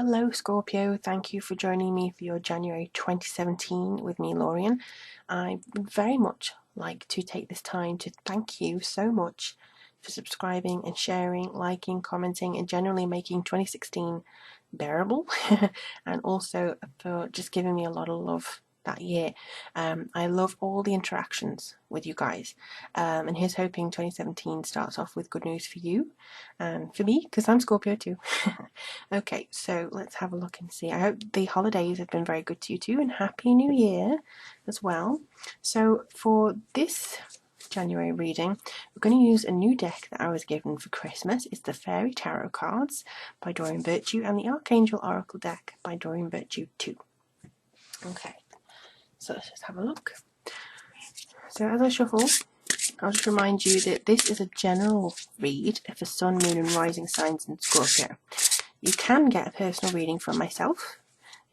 Hello Scorpio, thank you for joining me for your January 2017 with me, Lorien. I would very much like to take this time to thank you so much for subscribing and sharing, liking, commenting, and generally making 2016 bearable and also for just giving me a lot of love that year. I love all the interactions with you guys, and here's hoping 2017 starts off with good news for you and for me, because I'm Scorpio too. Okay, so let's have a look and see. I hope the holidays have been very good to you too, and Happy New Year as well. So for this January reading, we're going to use a new deck that I was given for Christmas. It's the Fairy Tarot cards by Doreen Virtue and the Archangel Oracle deck by Doreen Virtue too. Okay, so let's just have a look. So as I shuffle, I'll just remind you that this is a general read for Sun, Moon and Rising signs in Scorpio. You can get a personal reading from myself.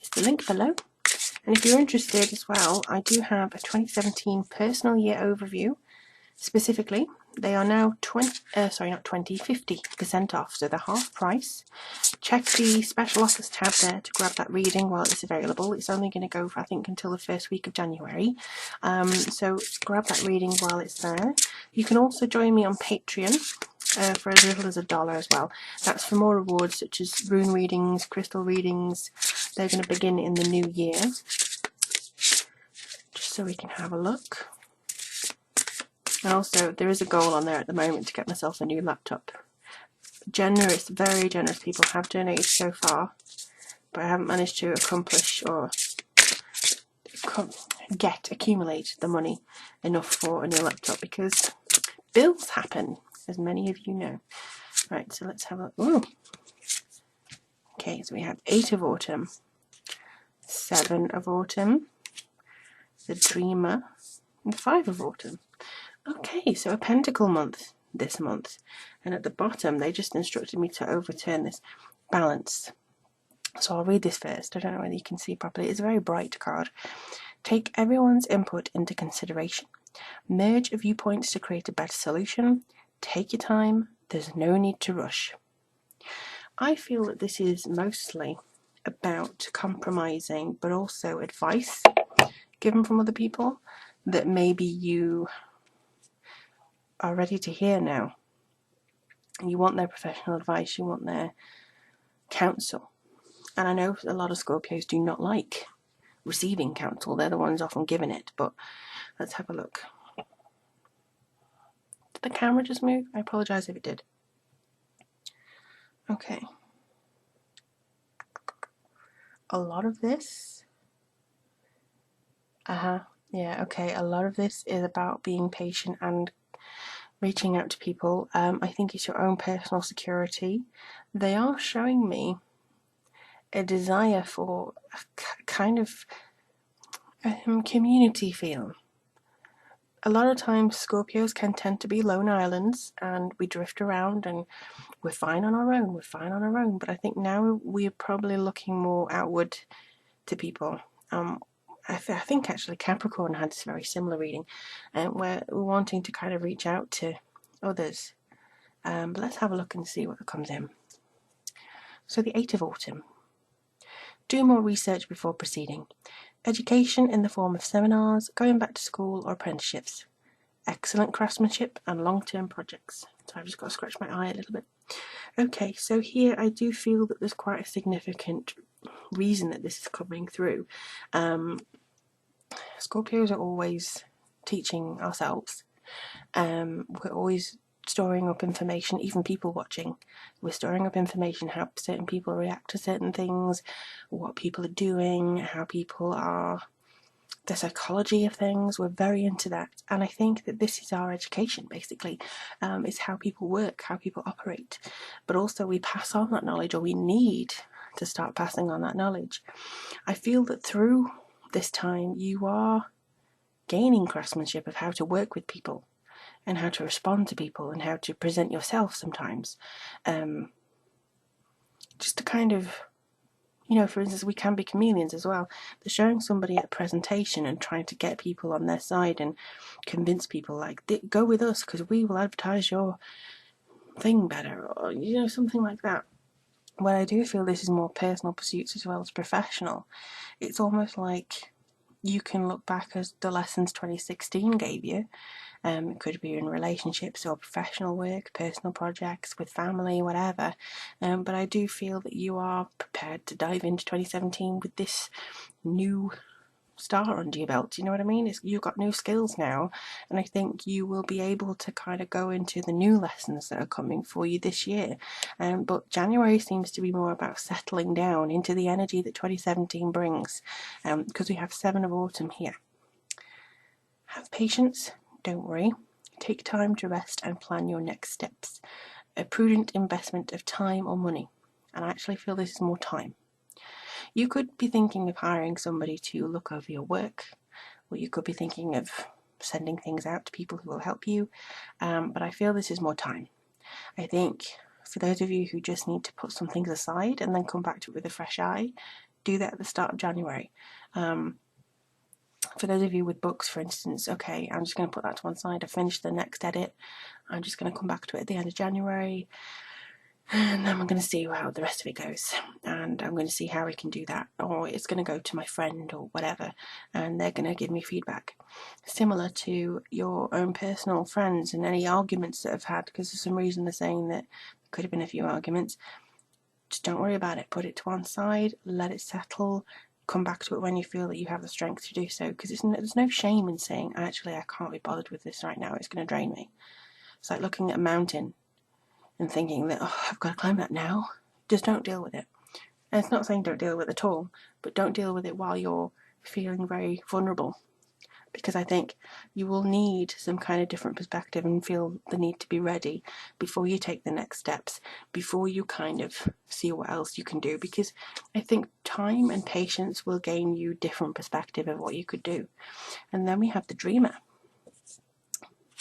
It's the link below. And if you're interested as well, I do have a 2017 personal year overview. Specifically, they are now 50% off, so they're half price. Check the special offers tab there to grab that reading while it's available. It's only going to go for, I think, until the first week of January. So grab that reading while it's there. You can also join me on Patreon for as little as $1 as well. That's for more rewards such as rune readings, crystal readings. They're going to begin in the new year. Just so we can have a look. And also, there is a goal on there at the moment to get myself a new laptop. Generous, very generous people have donated so far, but I haven't managed to accomplish or accumulate the money enough for a new laptop because bills happen, as many of you know. Right, so let's have a look. Ooh. Okay, so we have 8 of Autumn, 7 of Autumn, the Dreamer, and 5 of Autumn. Okay, so a Pentacle month this month, and at the bottom they just instructed me to overturn this balance. So I'll read this first. I don't know whether you can see properly. It's a very bright card. Take everyone's input into consideration. Merge viewpoints to create a better solution. Take your time. There's no need to rush. I feel that this is mostly about compromising, but also advice given from other people that maybe you are ready to hear now. You want their professional advice, you want their counsel. And I know a lot of Scorpios do not like receiving counsel. They're the ones often giving it, but let's have a look. Did the camera just move? I apologise if it did. Okay. A lot of this... yeah, okay. A lot of this is about being patient and reaching out to people. I think it's your own personal security. They are showing me a desire for a kind of community feel. A lot of times Scorpios can tend to be lone islands and we drift around and we're fine on our own, but I think now we're probably looking more outward to people. I think actually Capricorn had this very similar reading, and we're wanting to kind of reach out to others. But let's have a look and see what comes in. So the 8 of Autumn. Do more research before proceeding. Education in the form of seminars, going back to school or apprenticeships. Excellent craftsmanship and long-term projects. So I've just got to scratch my eye a little bit. Okay, so here I do feel that there's quite a significant reason that this is coming through. Scorpios are always teaching ourselves. We're always storing up information, even people watching. We're storing up information, how certain people react to certain things, what people are doing, how people are, the psychology of things. We're very into that, and I think that this is our education basically. It's how people work, how people operate, but also we pass on that knowledge, or we need to start passing on that knowledge. I feel that through this time you are gaining craftsmanship of how to work with people and how to respond to people and how to present yourself sometimes. Just to kind of, you know, for instance, we can be chameleons as well. They're showing somebody a presentation and trying to get people on their side and convince people, like, go with us because we will advertise your thing better, or, you know, something like that. But I do feel this is more personal pursuits as well as professional. It's almost like you can look back as the lessons 2016 gave you. It could be in relationships or professional work, personal projects, with family, whatever. But I do feel that you are prepared to dive into 2017 with this new star under your belt. You know what I mean? You've got new skills now, and I think you will be able to kind of go into the new lessons that are coming for you this year. But January seems to be more about settling down into the energy that 2017 brings, because we have 7 of autumn here. Have patience, don't worry. Take time to rest and plan your next steps. A prudent investment of time or money. And I actually feel this is more time. You could be thinking of hiring somebody to look over your work, or you could be thinking of sending things out to people who will help you, but I feel this is more time. I think for those of you who just need to put some things aside and then come back to it with a fresh eye, do that at the start of January. For those of you with books, for instance, okay, I'm just going to put that to one side. I finished the next edit. I'm just going to come back to it at the end of January. And then I'm going to see how the rest of it goes, and I'm going to see how we can do that, or it's going to go to my friend or whatever, and they're going to give me feedback. Similar to your own personal friends and any arguments that I've had, because for some reason they're saying that there could have been a few arguments. Just don't worry about it. Put it to one side, let it settle, come back to it when you feel that you have the strength to do so, because there's no shame in saying, actually, I can't be bothered with this right now, it's going to drain me. It's like looking at a mountain and thinking that, oh, I've got to climb that now. Just don't deal with it. And it's not saying don't deal with it at all, but don't deal with it while you're feeling very vulnerable, because I think you will need some kind of different perspective and feel the need to be ready before you take the next steps, before you kind of see what else you can do, because I think time and patience will gain you different perspective of what you could do. And then we have the dreamer.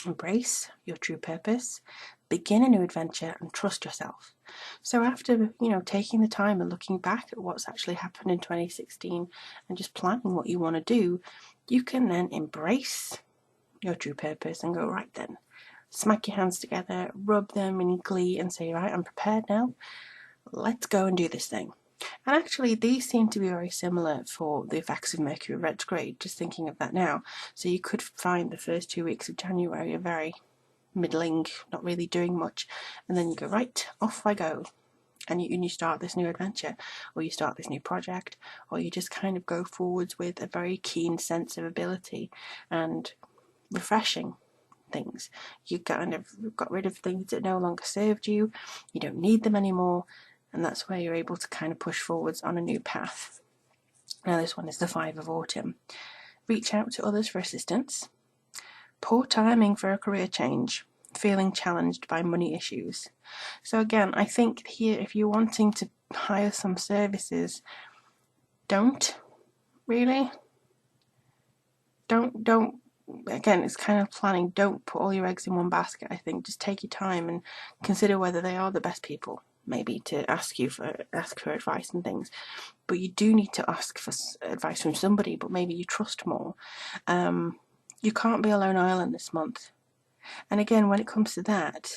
Embrace your true purpose, begin a new adventure, and trust yourself. So after, taking the time and looking back at what's actually happened in 2016 and just planning what you want to do, you can then embrace your true purpose and go, right then, smack your hands together, rub them in glee and say, right, I'm prepared now, let's go and do this thing. And actually, these seem to be very similar for the effects of Mercury retrograde, just thinking of that now. So you could find the first 2 weeks of January are very middling, not really doing much, and then you go, right, off I go. And you start this new adventure, or you start this new project, or you just kind of go forwards with a very keen sense of ability and refreshing things. You kind of got rid of things that no longer served you, you don't need them anymore, and that's where you're able to kind of push forwards on a new path. Now this one is the 5 of autumn. Reach out to others for assistance. Poor timing for a career change. Feeling challenged by money issues. So again, I think here, if you're wanting to hire some services, don't again, it's kind of planning. Don't put all your eggs in one basket. I think just take your time and consider whether they are the best people, maybe to ask for advice and things. But you do need to ask for advice from somebody, but maybe you trust more. You can't be a lone island this month. And again, when it comes to that,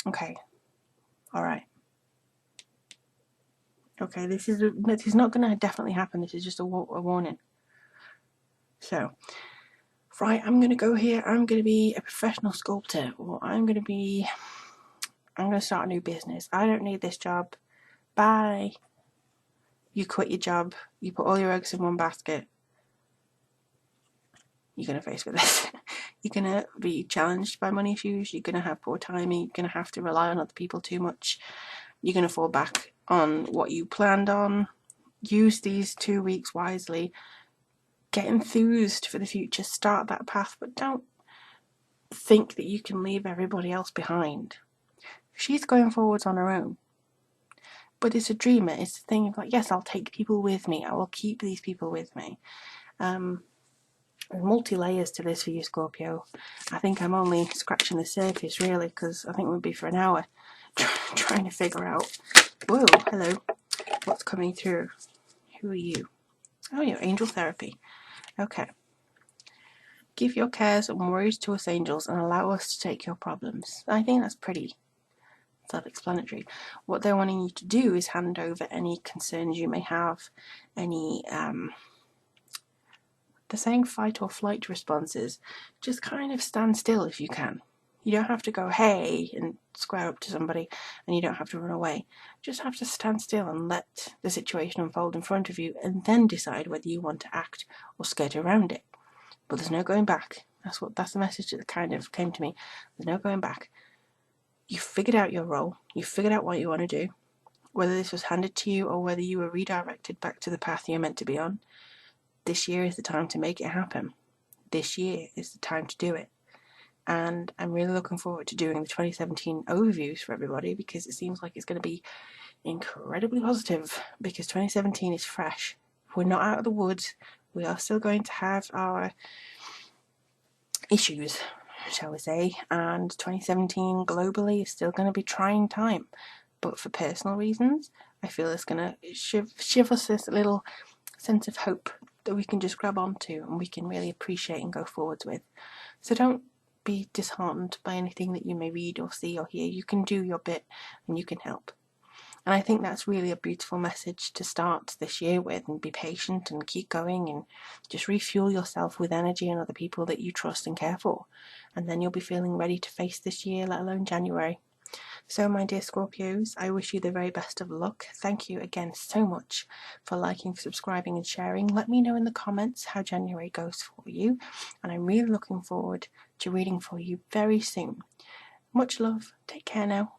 okay, all right, okay, this is not going to definitely happen. This is just a warning. So, right, I'm going to go here. I'm going to be a professional sculptor, or I'm going to start a new business. I don't need this job. Bye. You quit your job. You put all your eggs in one basket. You're going to face with this. You're going to be challenged by money issues. You're going to have poor timing. You're going to have to rely on other people too much. You're going to fall back on what you planned on. Use these 2 weeks wisely. Get enthused for the future. Start that path, but don't think that you can leave everybody else behind. She's going forwards on her own. But it's a dreamer. It's a thing of like, yes, I'll take people with me. I will keep these people with me. There's multi-layers to this for you, Scorpio. I think I'm only scratching the surface, really, because I think we'll be for an hour trying to figure out, whoa, hello, what's coming through. Who are you? Oh, you're angel therapy. Okay. Give your cares and worries to us angels and allow us to take your problems. I think that's pretty self-explanatory. What they're wanting you to do is hand over any concerns you may have, any they're saying fight or flight responses. Just kind of stand still if you can. You don't have to go hey and square up to somebody, and you don't have to run away. Just have to stand still and let the situation unfold in front of you, and then decide whether you want to act or skirt around it. But there's no going back. That's the message that kind of came to me. There's no going back. You've figured out your role. You've figured out what you want to do. Whether this was handed to you or whether you were redirected back to the path you're meant to be on, this year is the time to make it happen. This year is the time to do it. And I'm really looking forward to doing the 2017 overviews for everybody, because it seems like it's going to be incredibly positive, because 2017 is fresh. We're not out of the woods. We are still going to have our issues, shall we say, and 2017 globally is still going to be trying time. But for personal reasons, I feel it's going to give us this little sense of hope that we can just grab onto and we can really appreciate and go forwards with. So don't be disheartened by anything that you may read or see or hear. You can do your bit and you can help. And I think that's really a beautiful message to start this year with, and be patient and keep going and just refuel yourself with energy and other people that you trust and care for. And then you'll be feeling ready to face this year, let alone January. So my dear Scorpios, I wish you the very best of luck. Thank you again so much for liking, subscribing and sharing. Let me know in the comments how January goes for you, and I'm really looking forward to reading for you very soon. Much love. Take care now.